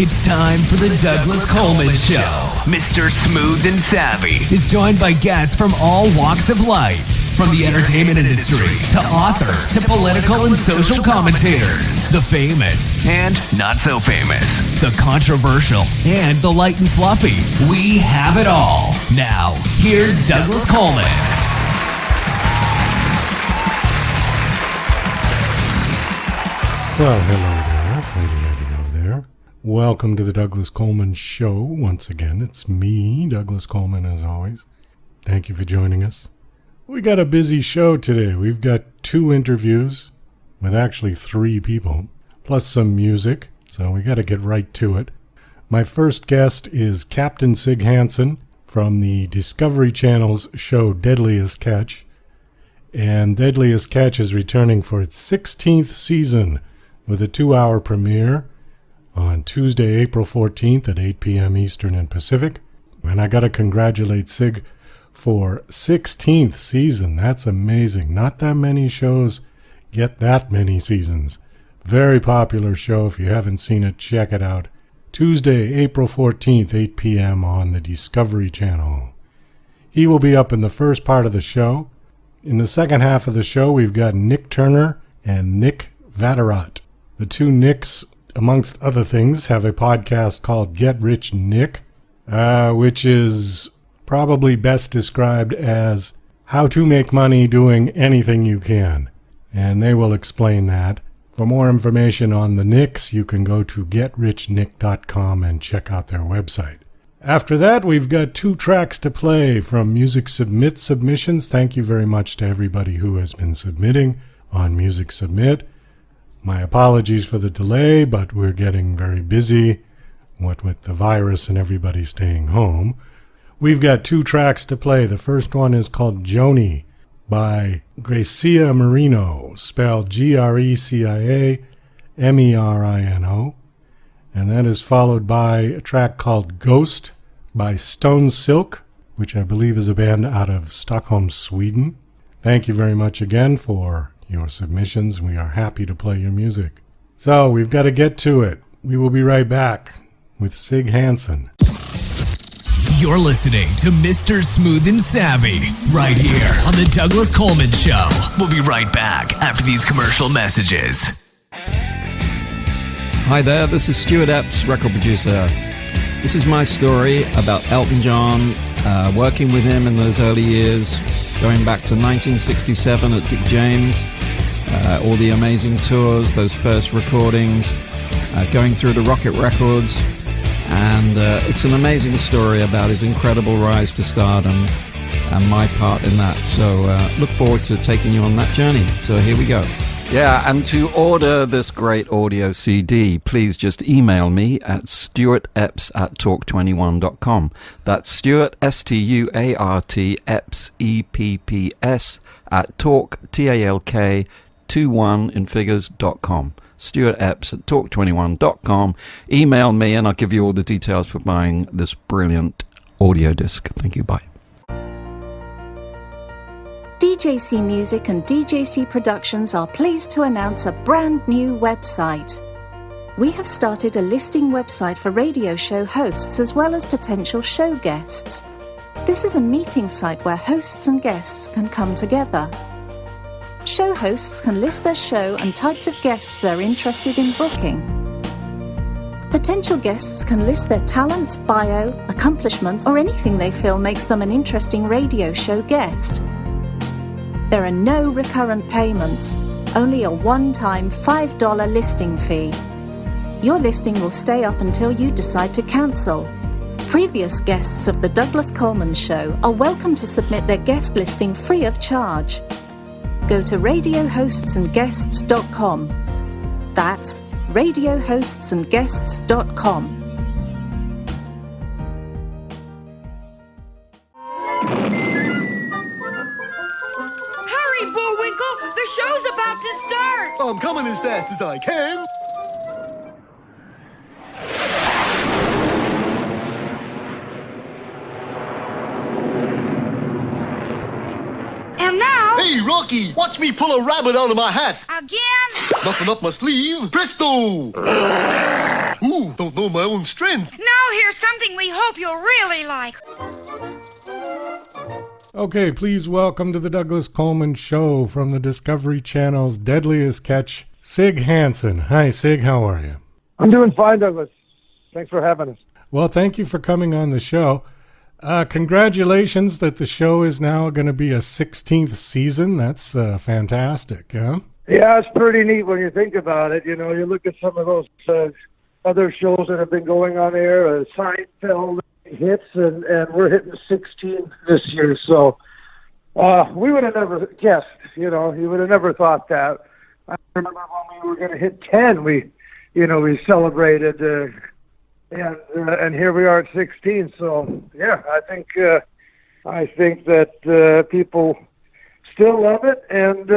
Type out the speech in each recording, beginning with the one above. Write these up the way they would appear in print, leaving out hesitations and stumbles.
It's time for the Douglas Coleman Show. Mr. Smooth and Savvy is joined by guests from all walks of life, from the entertainment industry to authors to political and social commentators, the famous and not so famous, the controversial and the light and fluffy. We have it all. Now, here's Douglas Coleman. Well, hello there. Welcome to the Douglas Coleman Show. Once again, it's me, Douglas Coleman, as always. Thank you for joining us. We got a busy show today. We've got 2 interviews with actually 3 people, plus some music, so we got to get right to it. My first guest is Captain Sig Hansen from the Discovery Channel's show Deadliest Catch. And Deadliest Catch is returning for its 16th season with a 2-hour premiere on Tuesday, April 14th at 8 p.m. Eastern and Pacific. And I got to congratulate Sig for 16th season. That's amazing. Not that many shows get that many seasons. Very popular show. If you haven't seen it, check it out. Tuesday, April 14th, 8 p.m. on the Discovery Channel. He will be up in the first part of the show. In the second half of the show, we've got Nick Turner and Nick Vatterott. The 2 Nicks, amongst other things, have a podcast called Get Rich Nick, which is probably best described as how to make money doing anything you can. And they will explain that. For more information on the Nicks, you can go to getrichnick.com and check out their website. After that, we've got 2 tracks to play from Music Submit submissions. Thank you very much to everybody who has been submitting on Music Submit. My apologies for the delay, but we're getting very busy, what with the virus and everybody staying home. We've got 2 tracks to play. The first one is called Jonny by Gracia Marino, spelled Grecia Merino. And that is followed by a track called Ghost by Stone Silk, which I believe is a band out of Stockholm, Sweden. Thank you very much again for your submissions. We are happy to play your music. So we've got to get to it. We will be right back with Sig Hansen. You're listening to Mr. Smooth and Savvy right here on the Douglas Coleman Show. We'll be right back after these commercial messages. Hi there, this is Stuart Epps, record producer. This is my story about Elton John, working with him in those early years, going back to 1967 at Dick James, all the amazing tours, those first recordings, going through to Rocket Records, and it's an amazing story about his incredible rise to stardom and my part in that. So look forward to taking you on that journey. So here we go. Yeah, and to order this great audio CD, please just email me at stuartepps@talk21.com. That's Stuart, Stuart, Epps, EPPS, at talk, TALK, 21 in figures.com. Stuart Epps at talk21.com. Email me and I'll give you all the details for buying this brilliant audio disc. Thank you. Bye. DJC Music and DJC Productions are pleased to announce a brand new website. We have started a listing website for radio show hosts as well as potential show guests. This is a meeting site where hosts and guests can come together. Show hosts can list their show and types of guests they're interested in booking. Potential guests can list their talents, bio, accomplishments, or anything they feel makes them an interesting radio show guest. There are no recurrent payments, only a one-time $5 listing fee. Your listing will stay up until you decide to cancel. Previous guests of The Douglas Coleman Show are welcome to submit their guest listing free of charge. Go to radiohostsandguests.com. That's radiohostsandguests.com. The show's about to start! I'm coming as fast as I can. And now... Hey, Rocky, watch me pull a rabbit out of my hat. Again? Nothing up my sleeve. Presto! Ooh, don't know my own strength. Now here's something we hope you'll really like. Okay, please welcome to the Douglas Coleman Show from the Discovery Channel's Deadliest Catch, Sig Hansen. Hi, Sig, how are you? I'm doing fine, Douglas. Thanks for having us. Well, thank you for coming on the show. Congratulations that the show is now going to be a 16th season. That's fantastic, huh? Yeah, it's pretty neat when you think about it. You know, you look at some of those other shows that have been going on air, Seinfeld hits, and we're hitting 16 this year. So we would have never guessed, you know, you would have never thought that. I remember when we were going to hit 10, we celebrated, and here we are at 16. So, yeah, I think that people still love it, and,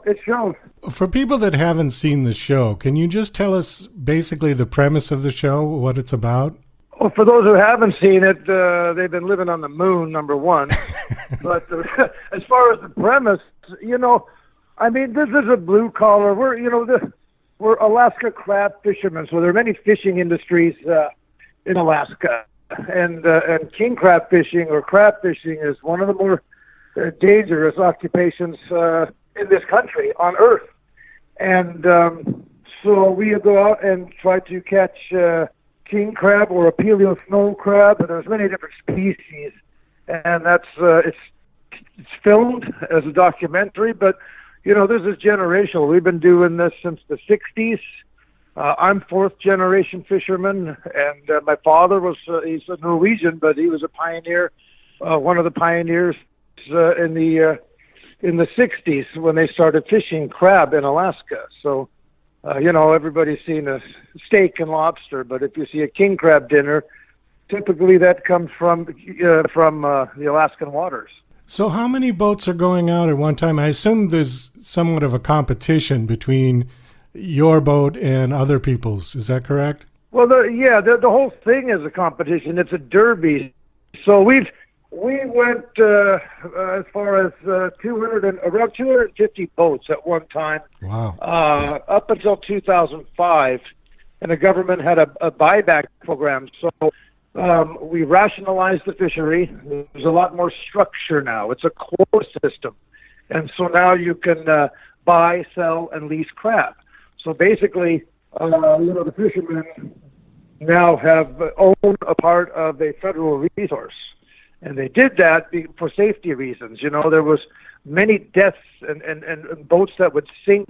it shows. For people that haven't seen the show, can you just tell us basically the premise of the show, what it's about? Well, for those who haven't seen it, they've been living on the moon, number one. But as far as the premise, this is a blue collar. We're Alaska crab fishermen, so there are many fishing industries in Alaska, and king crab fishing or crab fishing is one of the more dangerous occupations in this country on Earth, and so we go out and try to catch king crab or a paleo snow crab, and there's many different species, and that's it's filmed as a documentary, but this is generational. We've been doing this since the 60s. I'm fourth generation fisherman, and my father he's a Norwegian, but he was a pioneer, one of the pioneers in the 60s when they started fishing crab in Alaska. So, everybody's seen a steak and lobster, but if you see a king crab dinner, typically that comes from the Alaskan waters. So how many boats are going out at one time? I assume there's somewhat of a competition between your boat and other people's. Is that correct? Well, the whole thing is a competition. It's a derby. So we went as far as around 250 boats at one time. Wow. Up until 2005, and the government had a buyback program. So we rationalized the fishery. There's a lot more structure now. It's a quota system, and so now you can buy, sell, and lease crab. So basically, the fishermen now own a part of a federal resource. And they did that for safety reasons. There was many deaths and boats that would sink,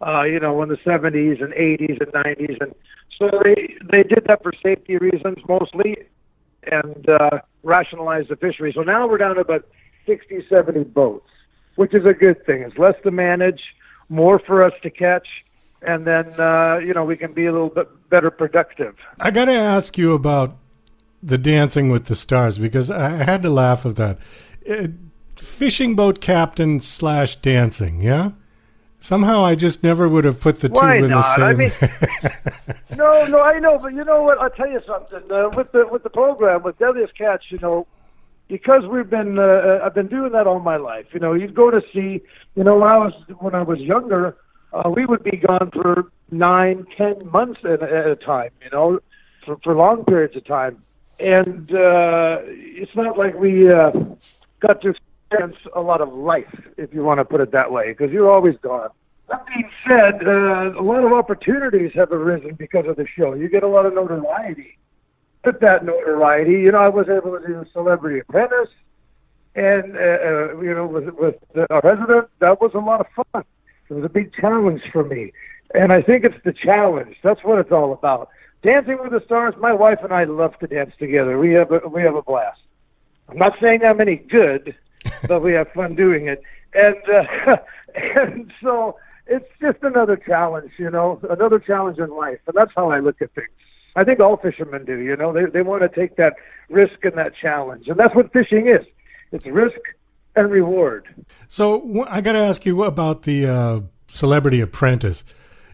in the 70s and 80s and 90s. And so they did that for safety reasons mostly and rationalized the fishery. So now we're down to about 60, 70 boats, which is a good thing. It's less to manage, more for us to catch, and then, we can be a little bit better productive. I got to ask you about the Dancing with the Stars, because I had to laugh at that. Fishing boat captain / dancing, yeah? Somehow I just never would have put the two in the same. I mean, no, I know, but you know what? I'll tell you something. With the program, with Deadliest Catch, because I've been doing that all my life. You'd go to sea. When I was younger, we would be gone for 9-10 months at a time. For long periods of time. And it's not like we got to experience a lot of life, if you want to put it that way, because you're always gone. That being said, a lot of opportunities have arisen because of the show. You get a lot of notoriety. With that notoriety, I was able to do Celebrity Apprentice, and with our president, that was a lot of fun. It was a big challenge for me, and I think it's the challenge. That's what it's all about. Dancing with the Stars, my wife and I love to dance together. We have a blast. I'm not saying I'm any good, but we have fun doing it. And so it's just another challenge, another challenge in life. And that's how I look at things. I think all fishermen do, they want to take that risk and that challenge. And that's what fishing is. It's risk and reward. So I got to ask you about the Celebrity Apprentice.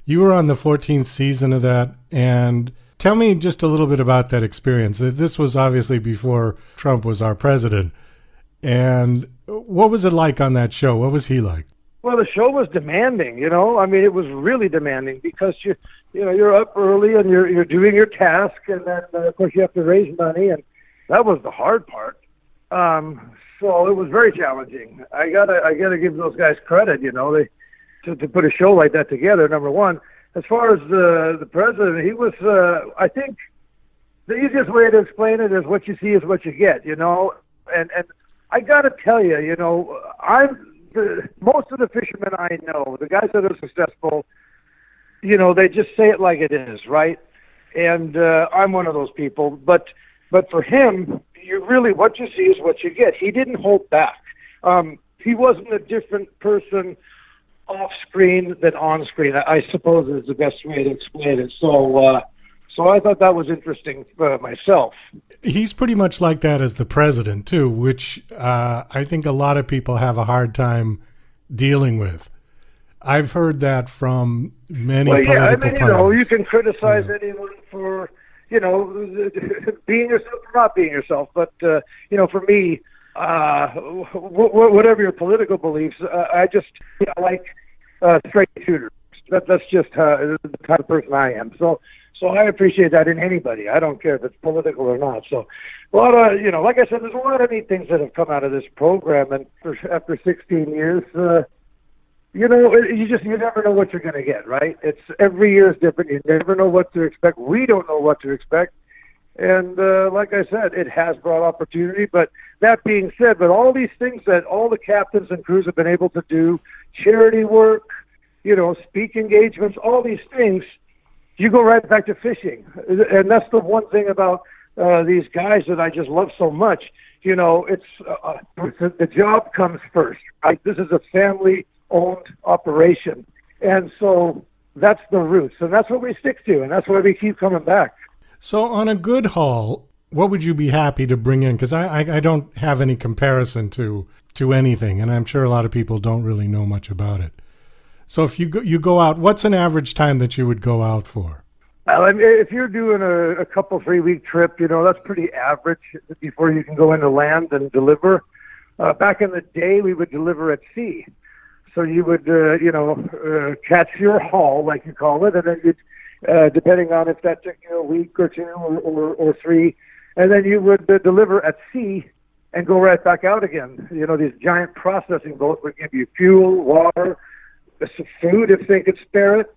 You were on the 14th season of that, and tell me just a little bit about that experience. This was obviously before Trump was our president. And what was it like on that show? What was he like? Well, the show was demanding, you know. I mean, it was really demanding because you're up early and you're doing your task, and then of course you have to raise money, and that was the hard part. So it was very challenging. I gotta give those guys credit, you know. They to put a show like that together. Number one, as far as the president, he was. I think the easiest way to explain it is what you see is what you get, you know. And I gotta tell you, you know, most of the fishermen I know, the guys that are successful, you know, they just say it like it is, right? And I'm one of those people. But for him, what you see is what you get. He didn't hold back. He wasn't a different person off screen than on screen, I suppose is the best way to explain it. So I thought that was interesting myself. He's pretty much like that as the president, too, which I think a lot of people have a hard time dealing with. I've heard that from many political parties. You know, you can criticize anyone for, you know, being yourself or not being yourself. But, you know, for me, whatever your political beliefs, I like straight shooters. That's just the kind of person I am. So I appreciate that in anybody. I don't care if it's political or not. So a lot of, you know, like I said, there's a lot of neat things that have come out of this program. And after 16 years, you know, you never know what you're going to get, right? It's every year is different. You never know what to expect. We don't know what to expect. And like I said, it has brought opportunity. But that being said, but all these things that all the captains and crews have been able to do, charity work, you know, speak engagements, all these things, you go right back to fishing. And that's the one thing about these guys that I just love so much. You know, it's the job comes first, right? This is a family-owned operation. And so that's the roots. And that's what we stick to. And that's why we keep coming back. So on a good haul, what would you be happy to bring in? Because I don't have any comparison to anything. And I'm sure a lot of people don't really know much about it. So if you go out, what's an average time that you would go out for? I mean, if you're doing a couple 3-week trip, you know, that's pretty average before you can go into land and deliver. Back in the day, we would deliver at sea. So you would, catch your haul, like you call it, and then you'd, depending on if that took you a week or two or 3, and then you would deliver at sea and go right back out again. You know, these giant processing boats would give you fuel, water, some food if they could spare it,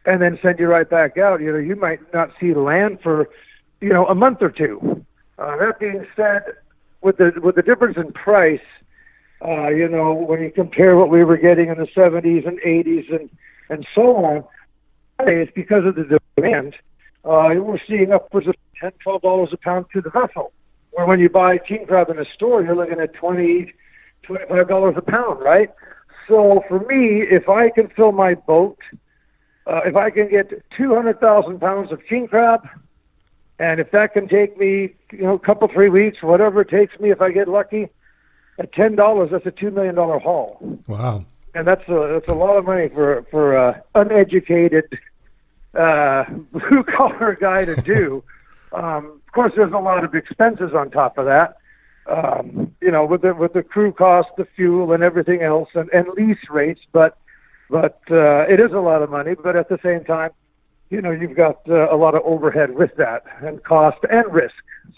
and then send you right back out. You know, you might not see land for, you know, a month or two. That being said, with the difference in price, you know, when you compare what we were getting in the 70s and 80s and so on, it's because of the demand. We're seeing upwards of $10, $12 a pound to the vessel. Where when you buy king crab in a store, you're looking at $20, $25 a pound, right? So for me, if I can fill my boat, if I can get 200,000 pounds of king crab, and if that can take me, you know, a couple, 3 weeks, whatever it takes me, if I get lucky, at $10, that's a $2 million haul. Wow. And that's a lot of money for uneducated blue-collar guy to do. Of course, there's a lot of expenses on top of that. You know, with the crew cost, the fuel, and everything else, and lease rates. But it is a lot of money. But at the same time, you know, you've got a lot of overhead with that, and cost and risk.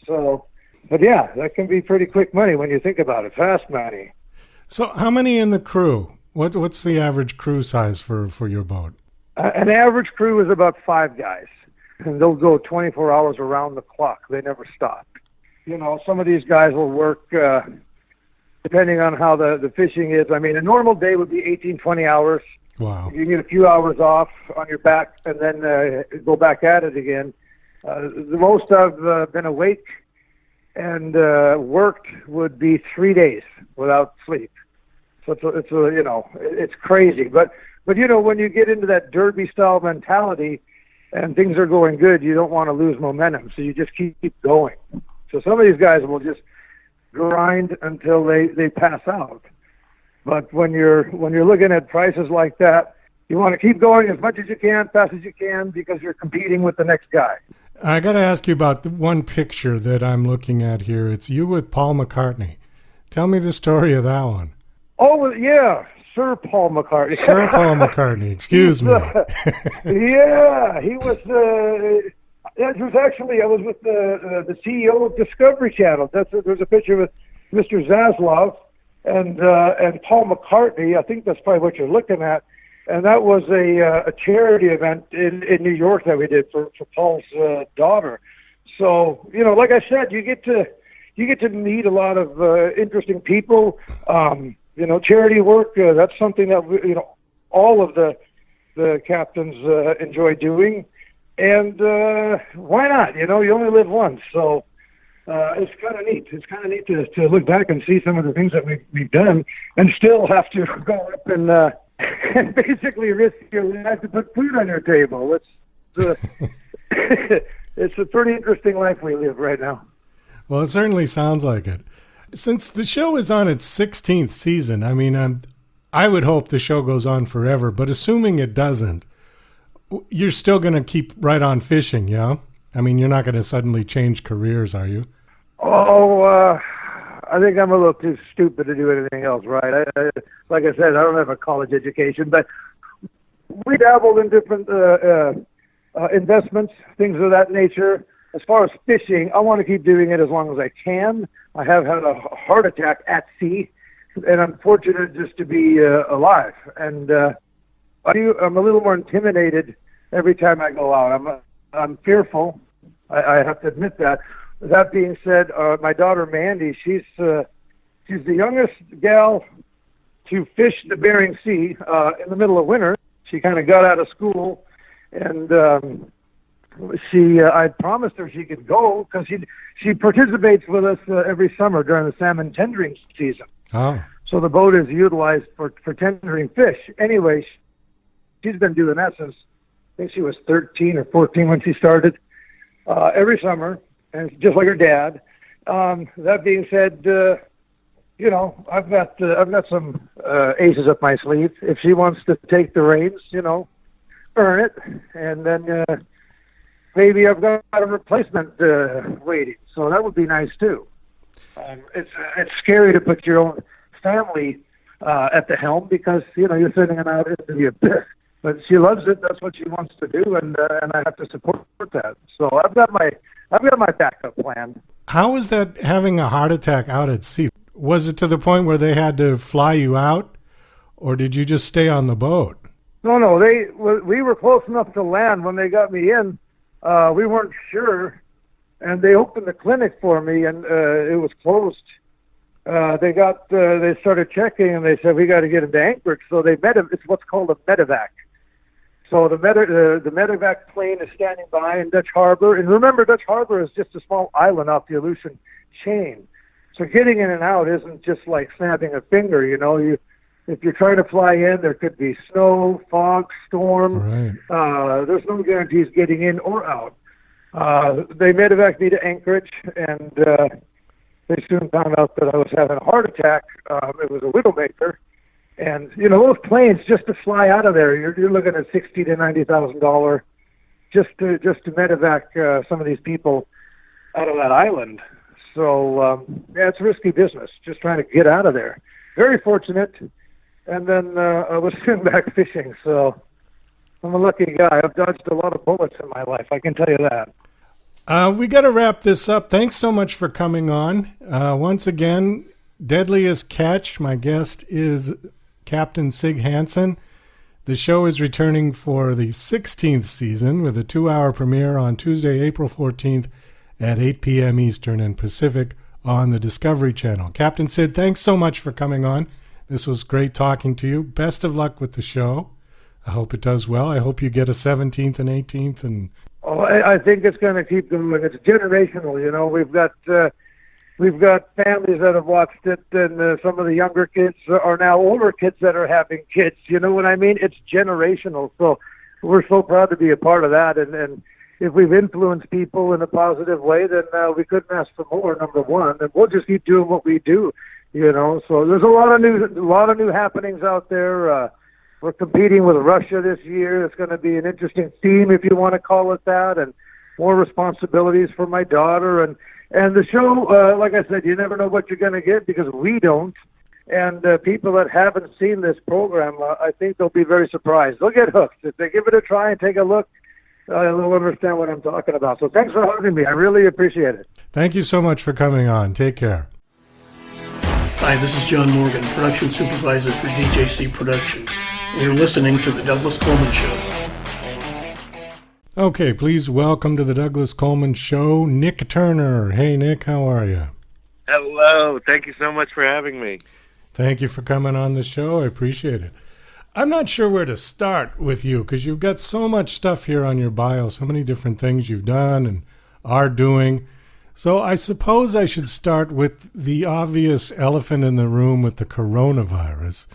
So, but yeah, that can be pretty quick money when you think about it. Fast money. So, how many in the crew? What's the average crew size for your boat? An average crew is about 5 guys, and they'll go 24 hours around the clock. They never stop. You know, some of these guys will work depending on how the fishing is. I mean, a normal day would be 18, 20 hours. Wow. You get a few hours off on your back and then go back at it again. The most I've been awake and worked would be 3 days without sleep. So it's you know, it's crazy. But you know, when you get into that derby style mentality and things are going good, you don't want to lose momentum. So you just keep going. So some of these guys will just grind until they pass out. But when you're looking at prices like that, you want to keep going as much as you can, fast as you can, because you're competing with the next guy. I got to ask you about the one picture that I'm looking at here. It's you with Paul McCartney. Tell me the story of that one. Oh, yeah. Sir Paul McCartney. Sir Paul McCartney, excuse me. Yeah, he was. It was actually, I was with the CEO of Discovery Channel. There's a picture with Mr. Zaslav and Paul McCartney. I think that's probably what you're looking at. And that was a charity event in New York that we did for Paul's daughter. So, you know, like I said, you get to meet a lot of interesting people. You know, charity work, that's something that all of the captains enjoy doing. And why not? You know, you only live once, so it's kind of neat. It's kind of neat to look back and see some of the things that we've done, and still have to go up and basically risk your life to put food on your table. It's it's a pretty interesting life we live right now. Well, it certainly sounds like it. Since the show is on its 16th season, I mean, I would hope the show goes on forever, but assuming it doesn't, you're still going to keep right on fishing, yeah? I mean, you're not going to suddenly change careers, are you? Oh, I think I'm a little too stupid to do anything else, right? Like I said, I don't have a college education, but we dabbled in different investments, things of that nature. As far as fishing, I want to keep doing it as long as I can. I have had a heart attack at sea, and I'm fortunate just to be alive. And I'm a little more intimidated every time I go out. I'm fearful. I have to admit that. That being said, my daughter Mandy, she's the youngest gal to fish the Bering Sea in the middle of winter. She kind of got out of school, and I promised her she could go because she participates with us every summer during the salmon tendering season. Oh. So the boat is utilized for tendering fish. Anyway, she's been doing that since I think she was 13 or 14 when she started every summer, and just like her dad. That being said, you know, I've got some aces up my sleeve. If she wants to take the reins, you know, earn it, and then maybe I've got a replacement waiting. So that would be nice too. It's scary to put your own family at the helm because you know you're sending them out into the abyss. But she loves it. That's what she wants to do, and I have to support that. So I've got my backup plan. How was that having a heart attack out at sea? Was it to the point where they had to fly you out, or did you just stay on the boat? No. We were close enough to land when they got me in. We weren't sure, and they opened the clinic for me, and it was closed. They started checking, and they said we got to get into Anchorage. So it's what's called a medevac. So the medevac plane is standing by in Dutch Harbor, and remember, Dutch Harbor is just a small island off the Aleutian chain. So getting in and out isn't just like snapping a finger. You know, if you're trying to fly in, there could be snow, fog, storm. Right. There's no guarantees getting in or out. They medevaced me to Anchorage, and they soon found out that I was having a heart attack. It was a widowmaker. And, you know, those planes, just to fly out of there, you're looking at $60,000 to $90,000 just to medevac some of these people out of that island. So, yeah, it's risky business, just trying to get out of there. Very fortunate. And then I was soon back fishing, so I'm a lucky guy. I've dodged a lot of bullets in my life, I can tell you that. We got to wrap this up. Thanks so much for coming on. Once again, Deadliest Catch. My guest is Captain Sig Hansen. The show is returning for the 16th season with a 2-hour premiere on Tuesday, April 14th at 8 p.m. Eastern and Pacific on the Discovery Channel. Captain Sid, thanks so much for coming on. This was great talking to you. Best of luck with the show. I hope it does well. I hope you get a 17th and 18th. And I think it's going to keep going. It's generational. You know, we've got families that have watched it, and some of the younger kids are now older kids that are having kids. You know what I mean? It's generational. So we're so proud to be a part of that. And if we've influenced people in a positive way, then we couldn't ask for more, number one. And we'll just keep doing what we do, you know. So there's a lot of new happenings out there. We're competing with Russia this year. It's going to be an interesting theme, if you want to call it that, and more responsibilities for my daughter. And the show, like I said, you never know what you're going to get because we don't. And people that haven't seen this program, I think they'll be very surprised. They'll get hooked. If they give it a try and take a look, they'll understand what I'm talking about. So thanks for having me. I really appreciate it. Thank you so much for coming on. Take care. Hi, this is John Morgan, production supervisor for DJC Productions. You're listening to The Douglas Coleman Show. Okay, please welcome to The Douglas Coleman Show, Nick Turner. Hey, Nick, how are you? Hello. Thank you so much for having me. Thank you for coming on the show. I appreciate it. I'm not sure where to start with you because you've got so much stuff here on your bio, so many different things you've done and are doing. So I suppose I should start with the obvious elephant in the room with the coronavirus,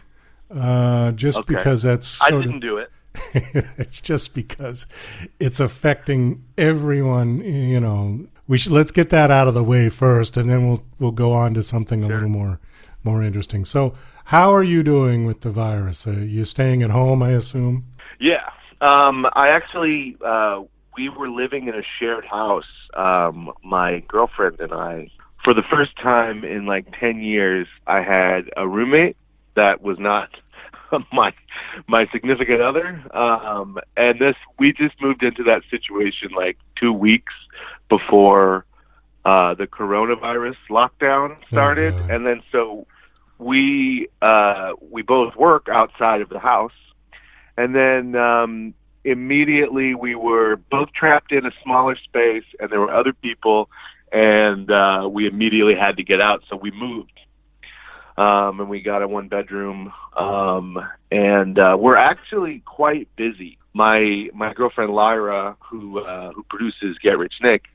because that's I didn't do it. It's just because it's affecting everyone. You know, let's get that out of the way first, and then we'll go on to something a little more interesting. So, how are you doing with the virus? You staying at home, I assume? Yeah, I actually we were living in a shared house. My girlfriend and I, for the first time in like 10 years, I had a roommate that was not my significant other. And we just moved into that situation like 2 weeks before the coronavirus lockdown started. Oh, and then so we both work outside of the house. And then immediately we were both trapped in a smaller space, and there were other people, and we immediately had to get out, so we moved. And we got a one-bedroom, and we're actually quite busy. My girlfriend Lyra, who produces Get Rich Nick,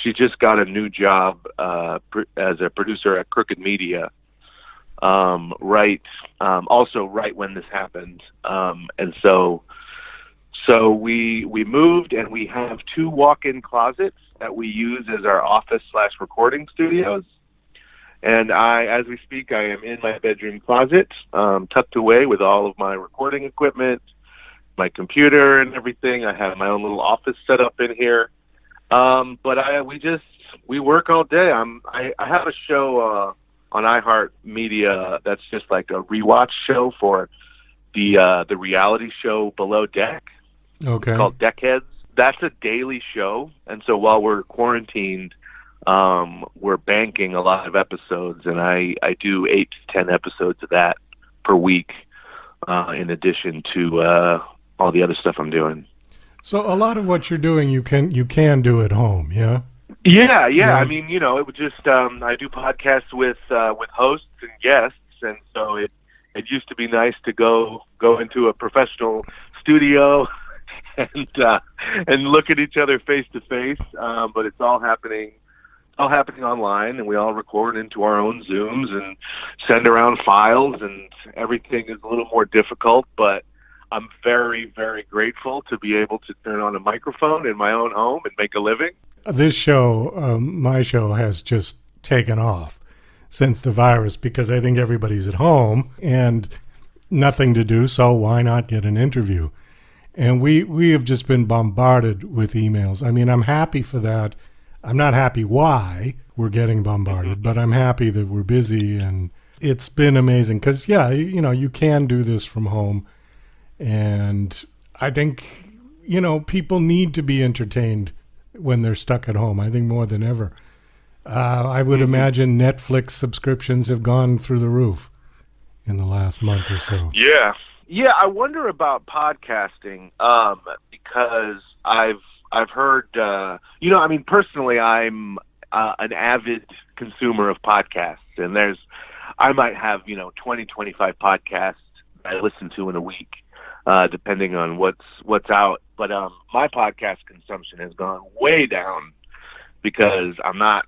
she just got a new job as a producer at Crooked Media. Also right when this happened, and so we moved, and we have 2 walk-in closets that we use as our office/recording studios. And as we speak, I am in my bedroom closet, tucked away with all of my recording equipment, my computer and everything. I have my own little office set up in here. But we work all day. I have a show on iHeartMedia that's just like a rewatch show for the reality show Below Deck. Okay. It's called Deckheads. That's a daily show, and so while we're quarantined, we're banking a lot of episodes, and I do 8 to 10 episodes of that per week, in addition to all the other stuff I'm doing. So a lot of what you're doing, you can do at home, yeah? Yeah. I mean, it would just I do podcasts with hosts and guests, and so it used to be nice to go into a professional studio and look at each other face to face, but it's all happening online, and we all record into our own Zooms and send around files, and everything is a little more difficult, but I'm very, very grateful to be able to turn on a microphone in my own home and make a living. This show, my show, has just taken off since the virus because I think everybody's at home and nothing to do, so why not get an interview? And we have just been bombarded with emails. I mean, I'm happy for that. I'm not happy why we're getting bombarded, but I'm happy that we're busy, and it's been amazing because, you can do this from home. And I think, people need to be entertained when they're stuck at home, I think more than ever. I would imagine Netflix subscriptions have gone through the roof in the last month or so. Yeah, I wonder about podcasting because I've heard, personally, I'm an avid consumer of podcasts, and I might have, 20, 25 podcasts I listen to in a week, depending on what's out. But my podcast consumption has gone way down because I'm not,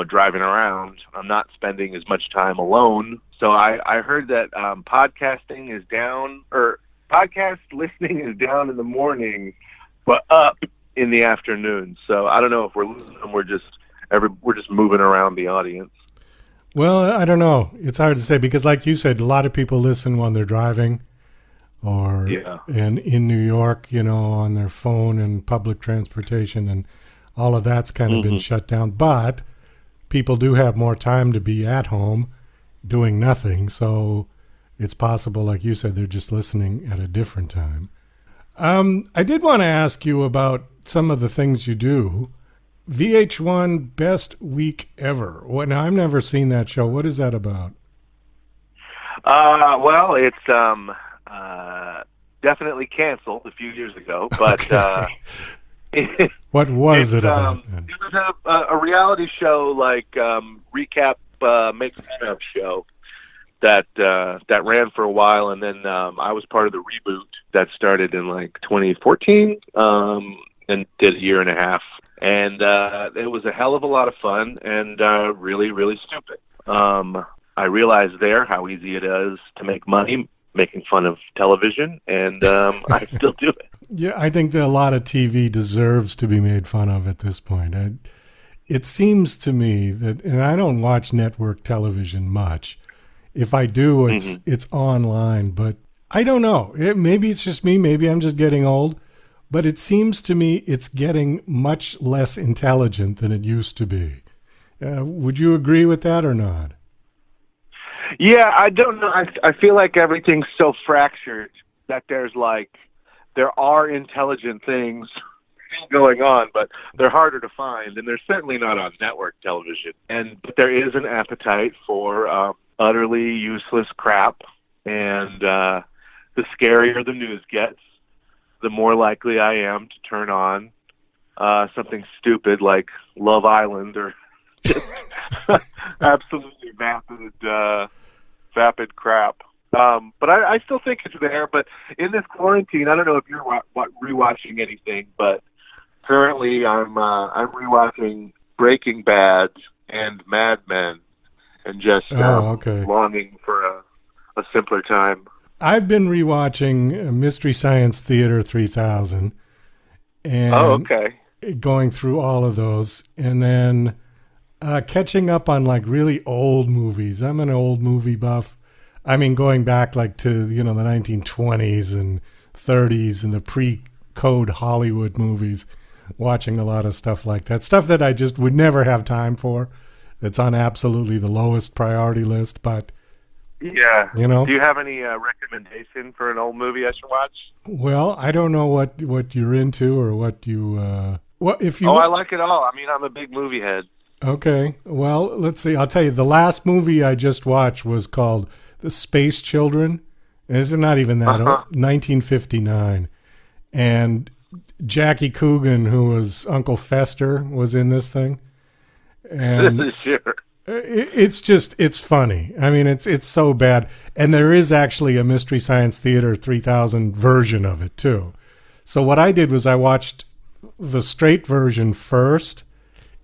driving around. I'm not spending as much time alone. So I heard that podcasting is down, or podcast listening is down in the morning, but up in the afternoon. So I don't know if we're losing them. We're just moving around the audience. Well, I don't know. It's hard to say because, like you said, a lot of people listen when they're driving, and in New York, on their phone and public transportation, and all of that's kind of been shut down. But people do have more time to be at home, doing nothing. So it's possible, like you said, they're just listening at a different time. I did want to ask you about some of the things you do. VH1 Best Week Ever. Now, I've never seen that show. What is that about? Well, it's definitely canceled a few years ago, but what was it about then? It was a reality show, like recap, make fun of show that ran for a while, and then I was part of the reboot that started in like 2014 and did a year and a half, and it was a hell of a lot of fun and really, really stupid. I realized there how easy it is to make money making fun of television, and I still do it. Yeah, I think that a lot of TV deserves to be made fun of at this point. It seems to me that, and I don't watch network television much. If I do, it's online, but I don't know. Maybe it's just me. Maybe I'm just getting old, but it seems to me it's getting much less intelligent than it used to be. Would you agree with that or not? Yeah, I don't know. I feel like everything's so fractured that there are intelligent things going on, but they're harder to find, and they're certainly not on network television. But there is an appetite for utterly useless crap, and the scarier the news gets, the more likely I am to turn on something stupid like Love Island or just absolutely vapid crap. But I still think it's there. But in this quarantine, I don't know if you're rewatching anything, but currently I'm rewatching Breaking Bad and Mad Men, and just longing for a simpler time. I've been rewatching Mystery Science Theater 3000, and going through all of those, and then catching up on like really old movies. I'm an old movie buff. I mean, going back like to, the 1920s and 30s and the pre-code Hollywood movies, watching a lot of stuff like that. Stuff that I just would never have time for. It's on absolutely the lowest priority list, but yeah. Do you have any recommendation for an old movie I should watch? Well, I don't know what you're into or what you I like it all. I mean, I'm a big movie head. Okay. Well, let's see. I'll tell you, the last movie I just watched was called The Space Children. It's not even that old, 1959. And Jackie Coogan, who was Uncle Fester, was in this thing. And sure. It's funny. I mean, it's so bad. And there is actually a Mystery Science Theater 3000 version of it, too. So what I did was I watched the straight version first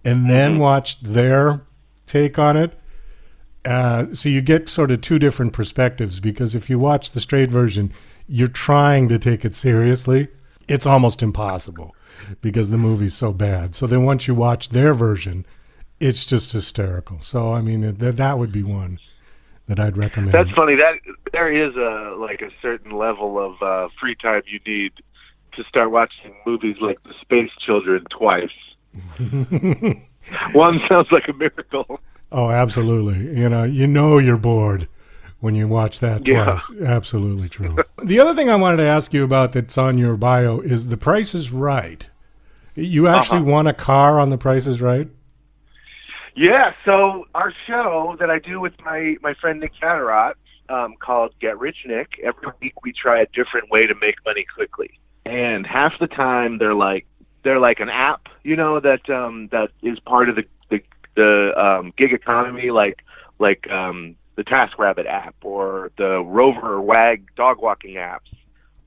and then watched their take on it. So you get sort of two different perspectives, because if you watch the straight version, you're trying to take it seriously. It's almost impossible because the movie's so bad. So then once you watch their version, it's just hysterical. So, I mean, that would be one that I'd recommend. That's funny. That there is a certain level of free time you need to start watching movies like The Space Children twice. One sounds like a miracle. Oh, absolutely. You're bored when you watch that twice. Absolutely true. The other thing I wanted to ask you about that's on your bio is The Price is Right. You actually won a car on The Price is Right? Yeah, so our show that I do with my friend Nick Vatterott, called Get Rich Nick, every week we try a different way to make money quickly. And half the time they're like an app, that is part of the gig economy, like the TaskRabbit app or the Rover Wag dog walking apps,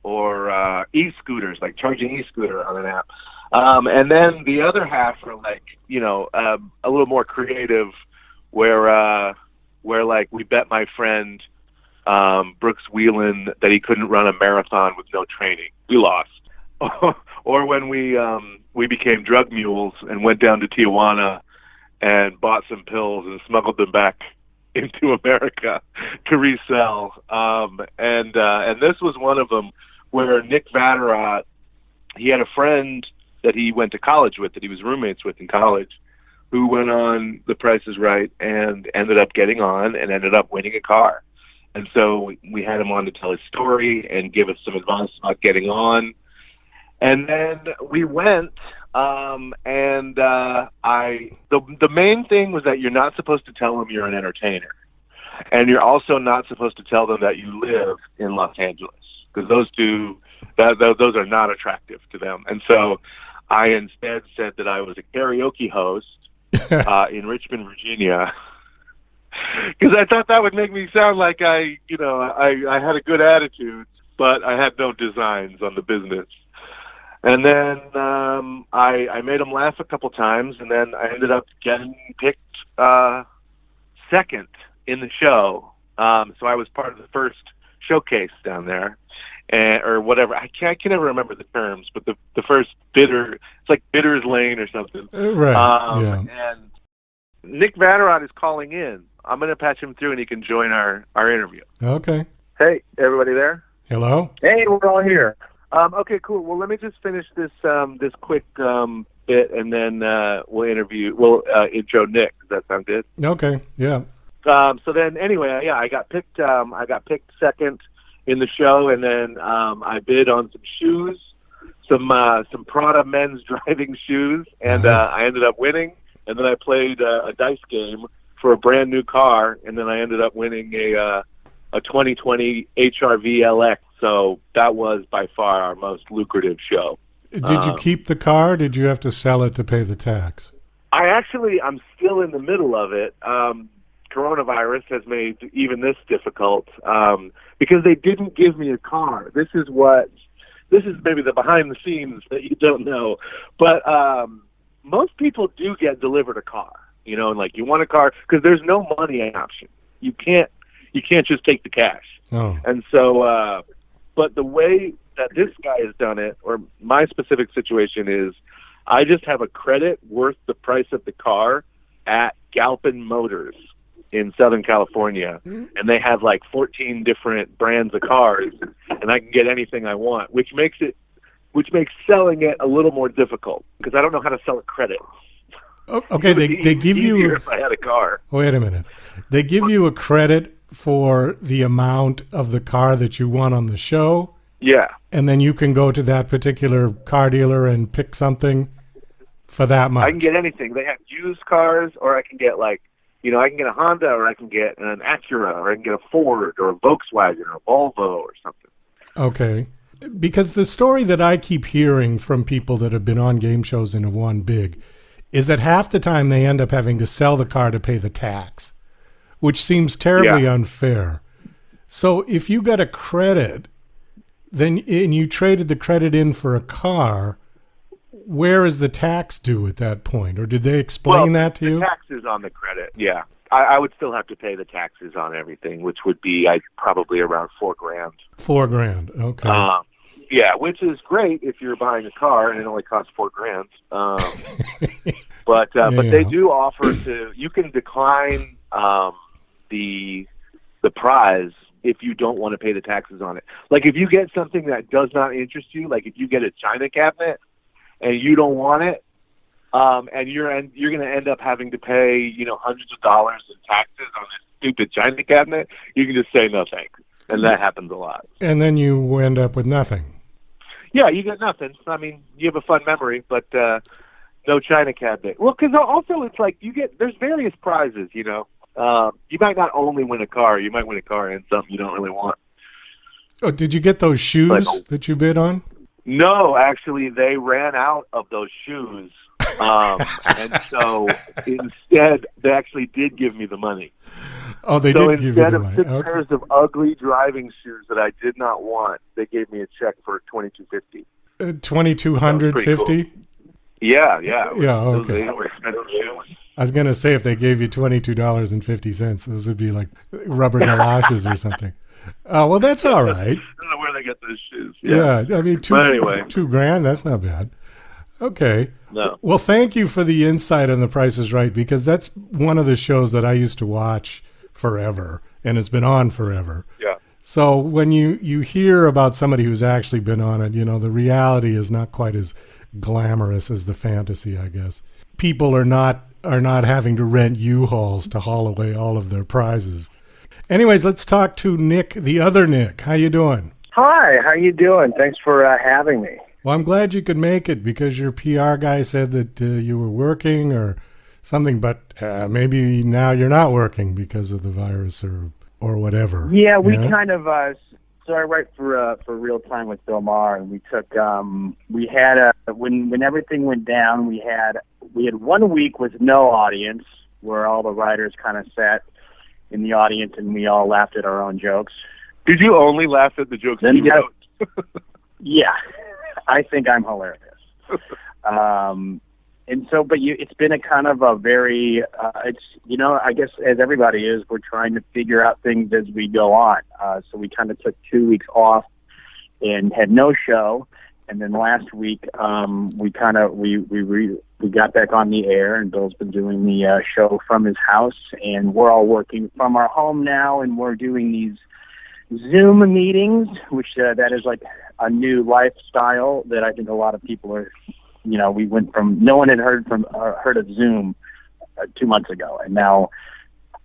or e-scooters, like charging e-scooter on an app. And then the other half are like, a little more creative, where like we bet my friend Brooks Wheelan that he couldn't run a marathon with no training. We lost. Or when we became drug mules and went down to Tijuana and bought some pills and smuggled them back into America to resell. And this was one of them, where Nick Vatterott, he had a friend that he went to college with, that he was roommates with in college, who went on The Price is Right and ended up getting on and ended up winning a car. And so we had him on to tell his story and give us some advice about getting on. And then we went, the main thing was that you're not supposed to tell them you're an entertainer. And you're also not supposed to tell them that you live in Los Angeles, because those are not attractive to them. And so I instead said that I was a karaoke host in Richmond, Virginia, because I thought that would make me sound like I had a good attitude, but I had no designs on the business. And then I made them laugh a couple times, and then I ended up getting picked second in the show. So I was part of the first showcase down there, or whatever. I can never remember the terms, but the first bidder, it's like bidder's lane or something. Right. And Nick Vatterott is calling in. I'm going to patch him through, and he can join our interview. Okay. Hey, everybody there? Hello? Hey, we're all here. Okay, cool. Well, let me just finish this this quick bit, and then we'll intro Nick. Does that sound good? Okay. Yeah. So then, anyway, yeah, I got picked second in the show, and then I bid on some shoes, some Prada men's driving shoes, and Nice. I ended up winning. And then I played a dice game for a brand new car, and then I ended up winning a 2020 HRV LX. So that was by far our most lucrative show. Did you keep the car? Or did you have to sell it to pay the tax? I'm still in the middle of it. Coronavirus has made even this difficult because they didn't give me a car. This is maybe the behind the scenes that you don't know, but most people do get delivered a car. And like, you want a car because there's no money option. You can't just take the cash. Oh. And so, but the way that this guy has done it, or my specific situation is, I just have a credit worth the price of the car at Galpin Motors in Southern California, and they have like 14 different brands of cars, and I can get anything I want, which makes selling it a little more difficult because I don't know how to sell a credit. Okay, they give you. If I had a car. Wait a minute. They give you a credit for the amount of the car that you won on the show. Yeah. And then you can go to that particular car dealer and pick something for that much. I can get anything. They have used cars, or I can get I can get a Honda, or I can get an Acura, or I can get a Ford, or a Volkswagen, or a Volvo, or something. Okay. Because the story that I keep hearing from people that have been on game shows and have won big is that half the time they end up having to sell the car to pay the tax, which seems terribly unfair. So if you got a credit, and you traded the credit in for a car, where is the tax due at that point? Or did they explain that to you? The taxes on the credit, yeah. I would still have to pay the taxes on everything, which would be probably around $4,000. $4,000, okay. Yeah, which is great if you're buying a car and it only costs $4,000. But they do offer you can decline the prize if you don't want to pay the taxes on it. Like if you get something that does not interest you, like if you get a china cabinet and you don't want it, and you're going to end up having to pay hundreds of dollars in taxes on this stupid china cabinet, you can just say no thanks, and that happens a lot. And then you end up with nothing. Yeah, you get nothing. I mean, you have a fun memory, but no china cabinet. Well, because also it's like there's various prizes. You might not only win a car, you might win a car and something you don't really want. Oh, did you get those shoes that you bid on? No, actually, they ran out of those shoes. And so instead, they actually did give me the money. Oh, they did give you the money. So instead of 6 pairs of ugly driving shoes that I did not want, they gave me a check for $2,250. $2,250? Cool. Yeah. Yeah, okay. They were expensive shoes. I was going to say if they gave you $22.50, those would be like rubber galoshes or something. Well, that's all right. I don't know where they get those shoes. Yeah, I mean, anyway. $2,000, that's not bad. Okay. No. Well, thank you for the insight on The Price is Right, because that's one of the shows that I used to watch forever, and it's been on forever. Yeah. So when you hear about somebody who's actually been on it, the reality is not quite as glamorous as the fantasy, I guess. People are not are not having to rent U-Hauls to haul away all of their prizes. Anyways, let's talk to Nick, the other Nick. How you doing? Hi, how you doing? Thanks for having me. Well, I'm glad you could make it because your PR guy said that you were working or something, but maybe now you're not working because of the virus or whatever. Yeah, we kind of. So I write for Real Time with Bill Maher, and we took. We had when everything went down, we had 1 week with no audience, where all the writers kind of sat in the audience and we all laughed at our own jokes. Did you only laugh at the jokes you wrote? Yeah, I think I'm hilarious. And so, but it's been a kind of a very, I guess as everybody is, we're trying to figure out things as we go on. So we kind of took 2 weeks off and had no show. And then last week, we got back on the air, and Bill's been doing the show from his house, and we're all working from our home now, and we're doing these Zoom meetings, which that is like a new lifestyle that I think a lot of people are. We went from no one had heard of Zoom 2 months ago, and now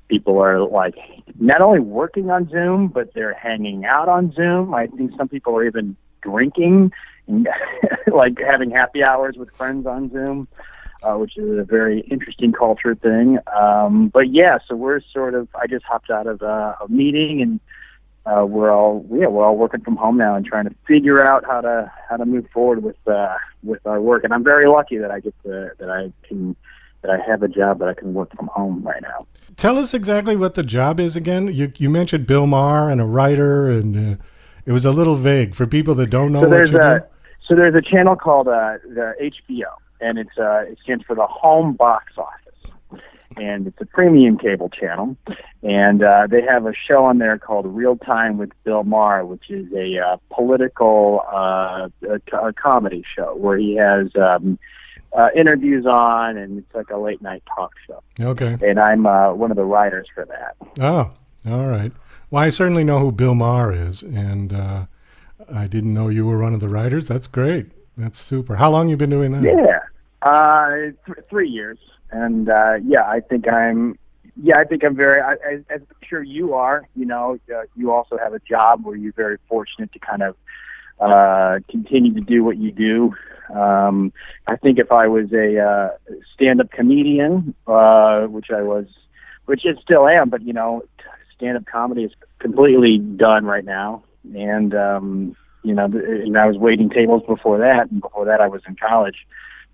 people are like not only working on Zoom, but they're hanging out on Zoom. I think some people are even drinking and like having happy hours with friends on Zoom, which is a very interesting culture thing. But yeah, so we're sort of. I just hopped out of a meeting and. We're all working from home now and trying to figure out how to move forward with our work. And I'm very lucky that I have a job that I can work from home right now. Tell us exactly what the job is again. You mentioned Bill Maher and a writer, and it was a little vague for people that don't know what you do. So there's a channel called the HBO, and it stands for the Home Box Office. And it's a premium cable channel, and they have a show on there called Real Time with Bill Maher, which is a political a comedy show where he has interviews on, and it's like a late night talk show. Okay. And I'm one of the writers for that. Oh, all right. Well, I certainly know who Bill Maher is, and I didn't know you were one of the writers. That's great. That's super. How long you been doing that? Yeah, 3 years. And I think I'm very. As I'm sure you are. You also have a job where you're very fortunate to kind of continue to do what you do. I think if I was a stand-up comedian, which I still am, but stand-up comedy is completely done right now. And and I was waiting tables before that, and before that I was in college.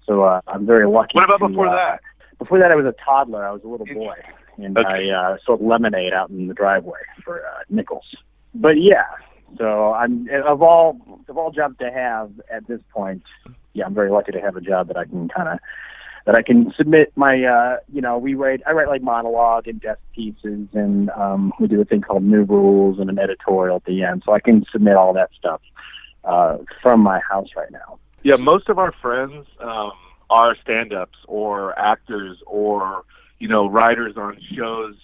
So I'm very lucky. What about before that? Before that, I was a toddler. I was a little boy, and I sold lemonade out in the driveway for nickels. But yeah, so I'm of all jobs to have at this point. Yeah, I'm very lucky to have a job that I can submit my. I write like monologue and desk pieces, and we do a thing called New Rules and an editorial at the end, so I can submit all that stuff from my house right now. Yeah, most of our friends. Are stand-ups or actors or, writers on shows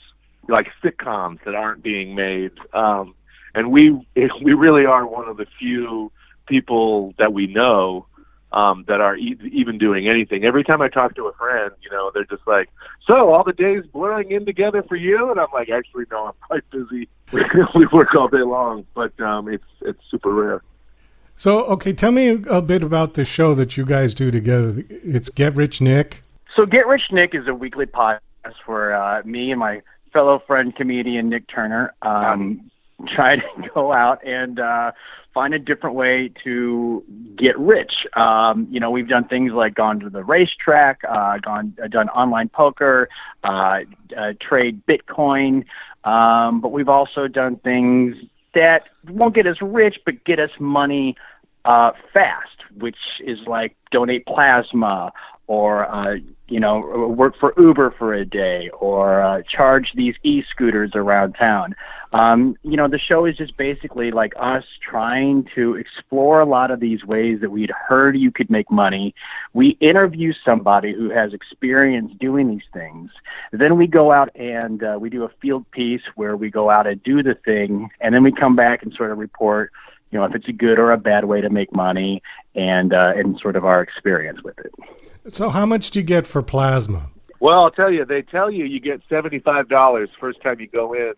like sitcoms that aren't being made. And we really are one of the few people that we know that are even doing anything. Every time I talk to a friend, they're just like, so all the days blurring in together for you? And I'm like, actually, no, I'm quite busy. We work all day long, but it's super rare. So, okay, tell me a bit about the show that you guys do together. It's Get Rich Nick. So Get Rich Nick is a weekly podcast where me and my fellow friend comedian Nick Turner try to go out and find a different way to get rich. We've done things like gone to the racetrack, done online poker, trade Bitcoin, but we've also done things that won't get us rich, but get us money fast, which is like donate plasma or, work for Uber for a day or charge these e-scooters around town. The show is just basically like us trying to explore a lot of these ways that we'd heard you could make money. We interview somebody who has experience doing these things. Then we go out and we do a field piece where we go out and do the thing, and then we come back and sort of report, if it's a good or a bad way to make money and sort of our experience with it. So how much do you get for plasma? Well, I'll tell you, they tell you get $75 first time you go in,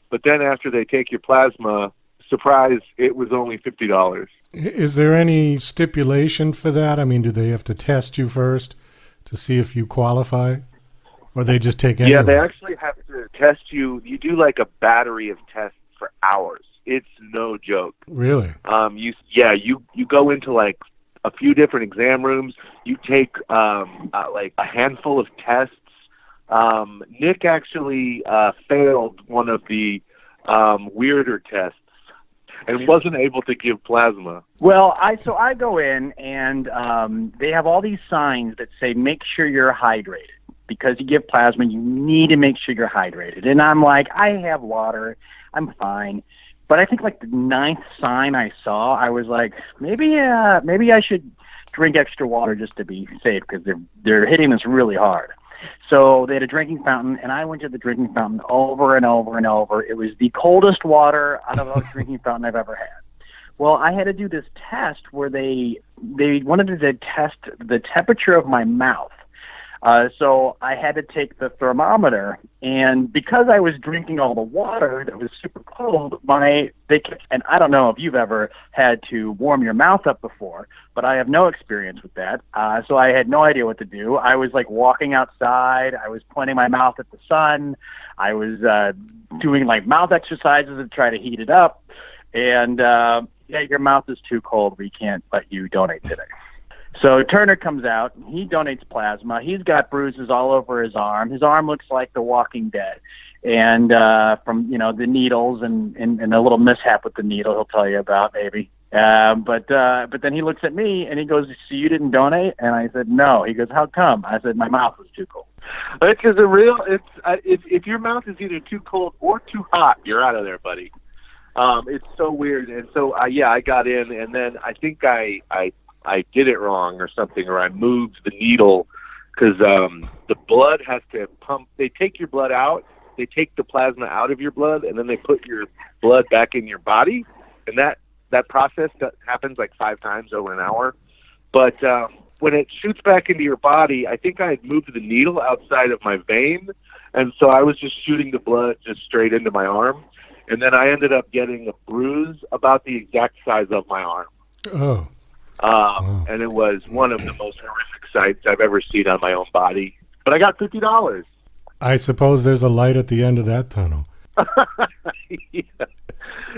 but then after they take your plasma, surprise, it was only $50. Is there any stipulation for that? I mean, do they have to test you first to see if you qualify? Or they just take anyone? Yeah, they actually have to test you. You do like a battery of tests for hours. It's no joke. Really? You go into like a few different exam rooms. You take like a handful of tests. Nick actually failed one of the weirder tests and wasn't able to give plasma. Well, I go in, and they have all these signs that say, make sure you're hydrated. Because you give plasma, you need to make sure you're hydrated. And I'm like, I have water. I'm fine. But I think like the 9th sign I saw, I was like, maybe I should drink extra water just to be safe, because they're hitting this really hard. So they had a drinking fountain, and I went to the drinking fountain over and over and over. It was the coldest water out of a drinking fountain I've ever had. Well, I had to do this test where they wanted to test the temperature of my mouth. So I had to take the thermometer, and because I was drinking all the water that was super cold, and I don't know if you've ever had to warm your mouth up before, but I have no experience with that. So I had no idea what to do. I was like walking outside. I was pointing my mouth at the sun. I was doing like mouth exercises to try to heat it up. And your mouth is too cold. We can't let you donate today. So Turner comes out, he donates plasma. He's got bruises all over his arm. His arm looks like The Walking Dead. And from, the needles and a little mishap with the needle he'll tell you about maybe. But then he looks at me and he goes, so you didn't donate? And I said, no. He goes, how come? I said, my mouth was too cold. Because if your mouth is either too cold or too hot, you're out of there, buddy. It's so weird. And so, I got in, and then I think I did it wrong or something, or I moved the needle, because the blood has to pump. They take your blood out, they take the plasma out of your blood, and then they put your blood back in your body. And that process happens like 5 times over an hour. But when it shoots back into your body, I think I had moved the needle outside of my vein, and so I was just shooting the blood just straight into my arm. And then I ended up getting a bruise about the exact size of my arm. Oh. And it was one of the most horrific sights I've ever seen on my own body. But I got $50. I suppose there's a light at the end of that tunnel.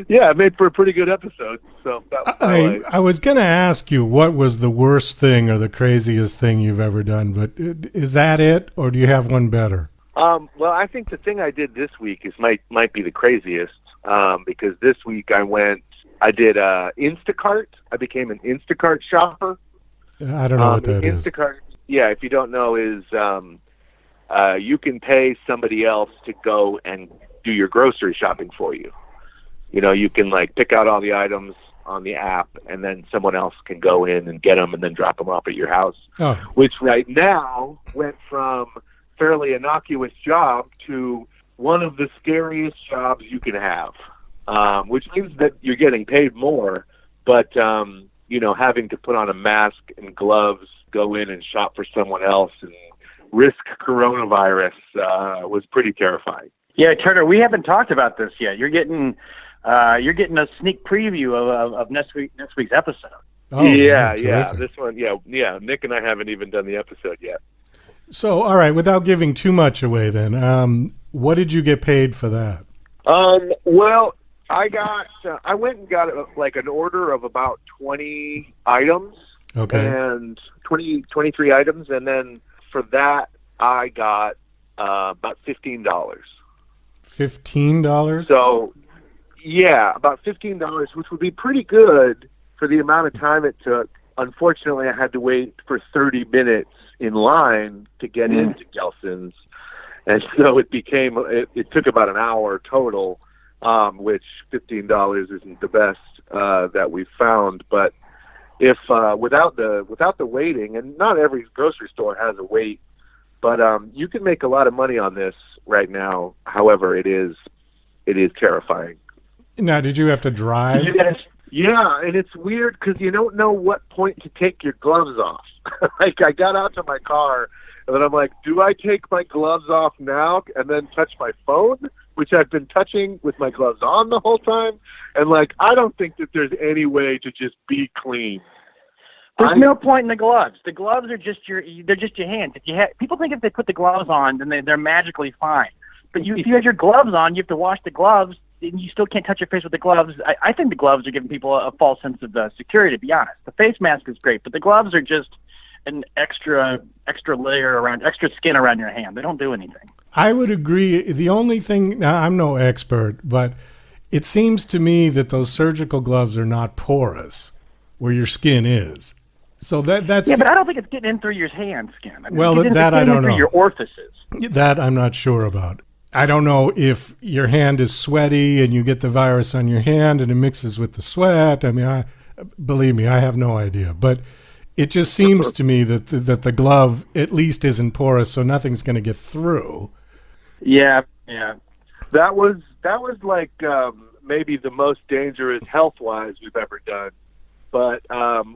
Yeah, it made for a pretty good episode. So I was going to ask you what was the worst thing or the craziest thing you've ever done, but is that it, or do you have one better? Well, I think the thing I did this week might be the craziest, because this week I did Instacart. I became an Instacart shopper. I don't know what that is. Instacart, yeah, if you don't know, is you can pay somebody else to go and do your grocery shopping for you. You can like pick out all the items on the app, and then someone else can go in and get them and then drop them off at your house. Oh. Which right now went from fairly innocuous job to one of the scariest jobs you can have. Which means that you're getting paid more, but, having to put on a mask and gloves, go in and shop for someone else and risk coronavirus was pretty terrifying. Yeah, Turner, we haven't talked about this yet. You're getting a sneak preview of next week's episode. Oh, yeah. Terrific. This one, yeah. Nick and I haven't even done the episode yet. So, all right, without giving too much away then, what did you get paid for that? Well, I went and got an order of about 20 items. Okay. And 23 items. And then for that, I got about $15. $15? So, yeah, about $15, which would be pretty good for the amount of time it took. Unfortunately, I had to wait for 30 minutes in line to get into Gelson's. And so it took about an hour total, which $15 isn't the best that we've found. But if without the waiting, and not every grocery store has a wait, but you can make a lot of money on this right now. However, it is terrifying. Now, did you have to drive? Yes. Yeah, and it's weird because you don't know what point to take your gloves off. Like, I got out to my car, And then I'm like, do I take my gloves off now and then touch my phone, which I've been touching with my gloves on the whole time? And, like, I don't think that there's any way to just be clean. There's no point in the gloves. The gloves are just they're just your hands. People think if they put the gloves on, then they're magically fine. But if you have your gloves on, you have to wash the gloves, and you still can't touch your face with the gloves. I think the gloves are giving people a false sense of security, to be honest. The face mask is great, but the gloves are just an extra layer around, extra skin around your hand. They don't do anything. I would agree. The only thing, now I'm no expert, but it seems to me that those surgical gloves are not porous where your skin is. So that's... Yeah, but I don't think it's getting in through your hand skin. I mean, well, that I don't know. Through your orifices. That I'm not sure about. I don't know if your hand is sweaty and you get the virus on your hand and it mixes with the sweat. I mean, believe me, I have no idea. But it just seems to me that the glove at least isn't porous, so nothing's going to get through. Yeah. That was like maybe the most dangerous health-wise we've ever done. But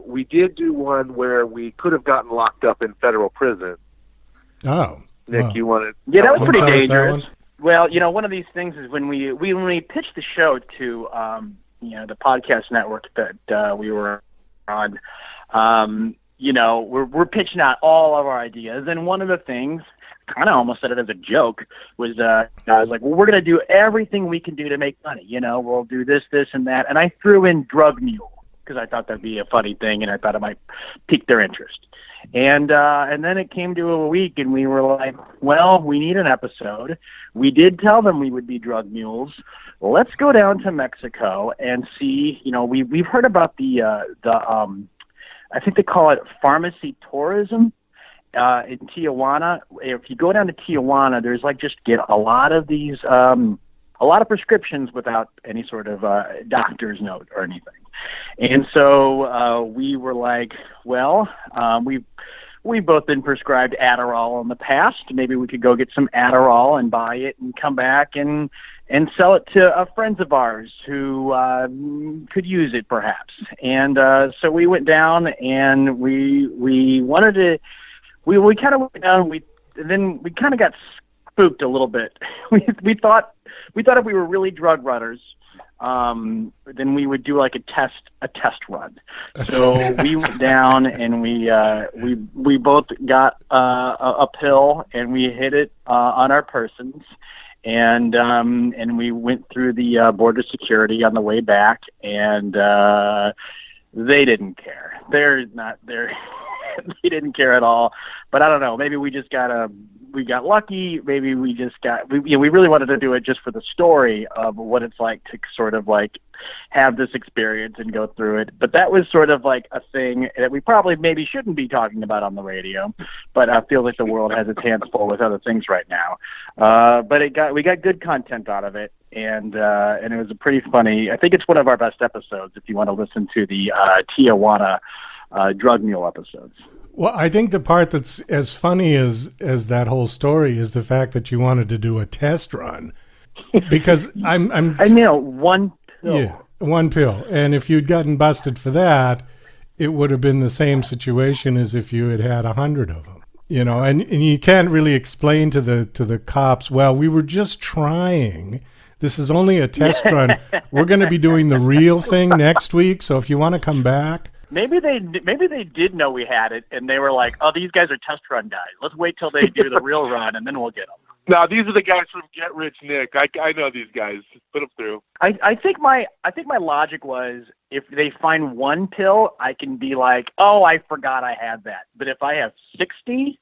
we did do one where we could have gotten locked up in federal prison. Oh. Nick, wow. You wanted? Yeah, that was pretty dangerous. Well, one of these things is when we pitched the show to the podcast network that we were on, we're pitching out all of our ideas, and one of the things, kind of almost said it as a joke, was I was like, well, we're going to do everything we can do to make money. We'll do this, and that, and I threw in drug mule because I thought that'd be a funny thing, and I thought it might pique their interest. And then it came to a week, and we were like, well, we need an episode. We did tell them we would be drug mules. Well, let's go down to Mexico and see. We've heard about the I think they call it pharmacy tourism in Tijuana. If you go down to Tijuana, there's just get a lot of these a lot of prescriptions without any sort of doctor's note or anything. And so we were like, well, we've both been prescribed Adderall in the past. Maybe we could go get some Adderall and buy it and come back and sell it to friends of ours who could use it perhaps. And so we went down and we wanted to, we kind of went down, then we kind of got spooked a little bit. We thought if we were really drug runners, then we would do like a test run. So we went down and we both got a pill and we hid it on our persons, and we went through the border security on the way back, and they didn't care. They didn't care at all. But I don't know. Maybe we got lucky. Maybe we really wanted to do it just for the story of what it's like to sort of like have this experience and go through it. But that was sort of like a thing that we probably maybe shouldn't be talking about on the radio. But I feel like the world has its hands full with other things right now. But we got good content out of it, and it was a pretty funny. I think it's one of our best episodes if you want to listen to the Tijuana drug mule episodes. Well, I think the part that's as funny as that whole story is the fact that you wanted to do a test run, because I know one pill. Yeah, one pill, and if you'd gotten busted for that, it would have been the same situation as if you had 100 of them. And you can't really explain to the cops, well, we were just trying. This is only a test run. We're going to be doing the real thing next week, so if you want to come back. Maybe they did know we had it, and they were like, "Oh, these guys are test run guys. Let's wait till they do the real run, and then we'll get them." No, these are the guys from Get Rich Nick. I know these guys. Put them through. I think my logic was, if they find one pill, I can be like, "Oh, I forgot I had that." But if I have 60,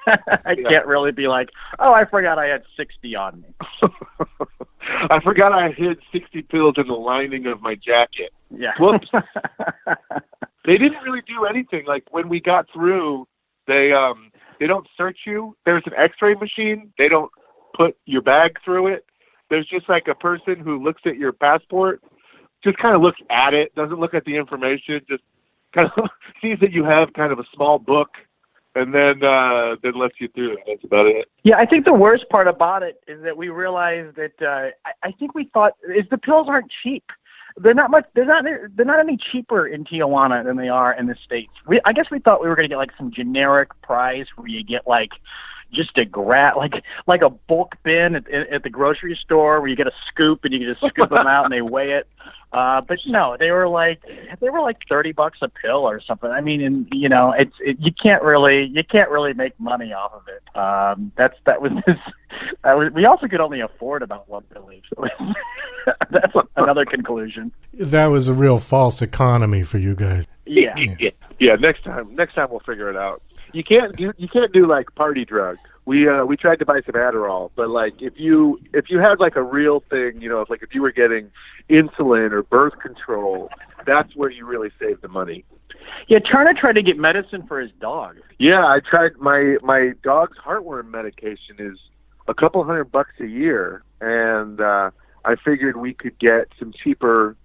I can't really be like, "Oh, I forgot I had 60 on me." I forgot I hid 60 pills in the lining of my jacket. Yeah. Whoops. They didn't really do anything. Like when we got through, they don't search you. There's an X-ray machine. They don't put your bag through it. There's just like a person who looks at your passport, just kind of looks at it, doesn't look at the information, just kind of sees that you have kind of a small book, and then lets you through. That's about it. Yeah, I think the worst part about it is that we realized that I think we thought is the pills aren't cheap. they're not any cheaper in Tijuana than they are in the States. I guess we thought we were going to get like some generic price where you get like just a like a bulk bin at the grocery store where you get a scoop and you can just scoop them out and they weigh it. But no, they were like $30 a pill or something. I mean, and you know, you can't really make money off of it. We also could only afford about one pill each. So that's another conclusion. That was a real false economy for you guys. Yeah. Next time we'll figure it out. You can't do like party drug. We tried to buy some Adderall, but like if you had like a real thing, you know, if you were getting insulin or birth control, that's where you really save the money. Yeah, Turner tried to get medicine for his dog. Yeah, I tried. My dog's heartworm medication is a couple $100 a year, and I figured we could get some cheaper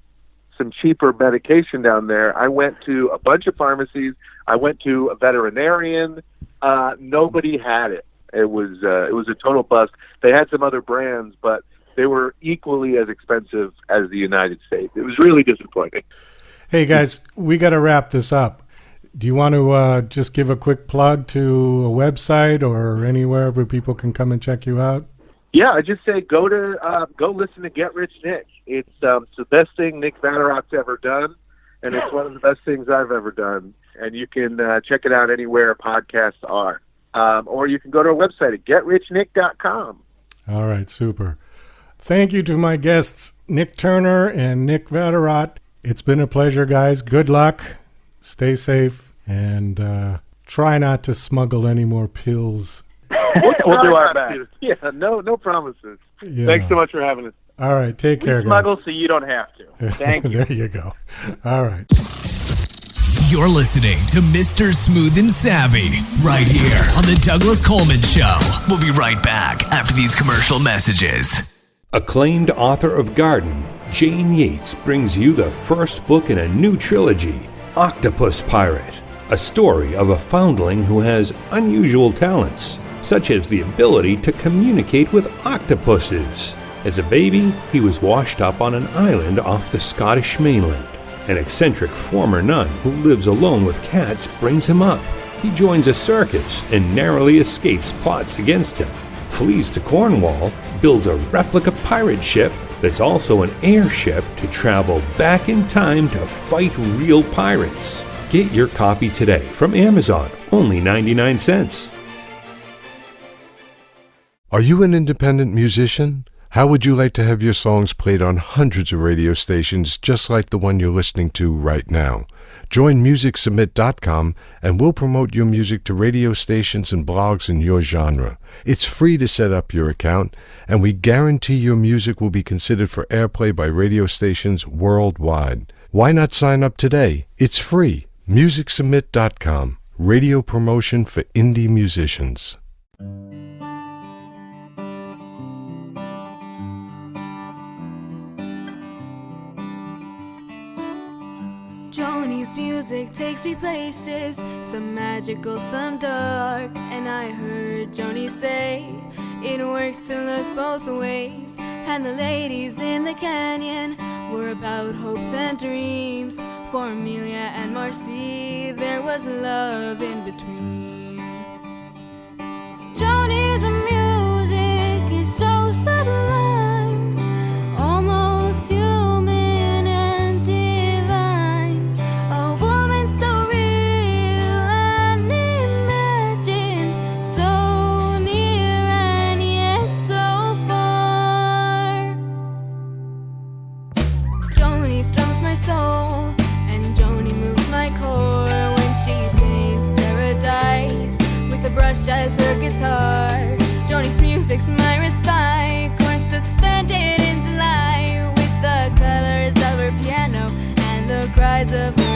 medication down there. I went to a bunch of pharmacies. I went to a veterinarian. Nobody had it. It was a total bust. They had some other brands, but they were equally as expensive as the United States. It was really disappointing. Hey guys, we got to wrap this up. Do you want to just give a quick plug to a website or anywhere where people can come and check you out? Yeah, I just say go listen to Get Rich Nick. It's the best thing Nick Vatterott's ever done, and it's one of the best things I've ever done. And you can check it out anywhere podcasts are. Or you can go to our website at getrichnick.com. All right, super. Thank you to my guests, Nick Turner and Nick Vatterott. It's been a pleasure, guys. Good luck. Stay safe. And try not to smuggle any more pills. We'll do our best. Yeah, no promises. Yeah. Thanks so much for having us. All right, take care, guys. Smuggle so you don't have to. Thank you. There you go. All right. You're listening to Mr. Smooth and Savvy right here on the Douglas Coleman Show. We'll be right back after these commercial messages. Acclaimed author of Garden, Jane Yates brings you the first book in a new trilogy, Octopus Pirate, a story of a foundling who has unusual talents, such as the ability to communicate with octopuses. As a baby, he was washed up on an island off the Scottish mainland. An eccentric former nun who lives alone with cats brings him up. He joins a circus and narrowly escapes plots against him, flees to Cornwall, builds a replica pirate ship that's also an airship to travel back in time to fight real pirates. Get your copy today from Amazon, only 99 cents. Are you an independent musician? How would you like to have your songs played on hundreds of radio stations just like the one you're listening to right now? Join MusicSubmit.com and we'll promote your music to radio stations and blogs in your genre. It's free to set up your account, and we guarantee your music will be considered for airplay by radio stations worldwide. Why not sign up today? It's free. MusicSubmit.com. Radio promotion for indie musicians. Jonny's music takes me places, some magical, some dark. And I heard Jonny say it works to look both ways. And the ladies in the canyon were about hopes and dreams. For Amelia and Marcy, there was love in between. Jonny's music is so sublime, almost human. Soul, and Jonny moves my core when she paints paradise with a brush as her guitar. Jonny's music's my respite, chords suspended in delight with the colors of her piano and the cries of her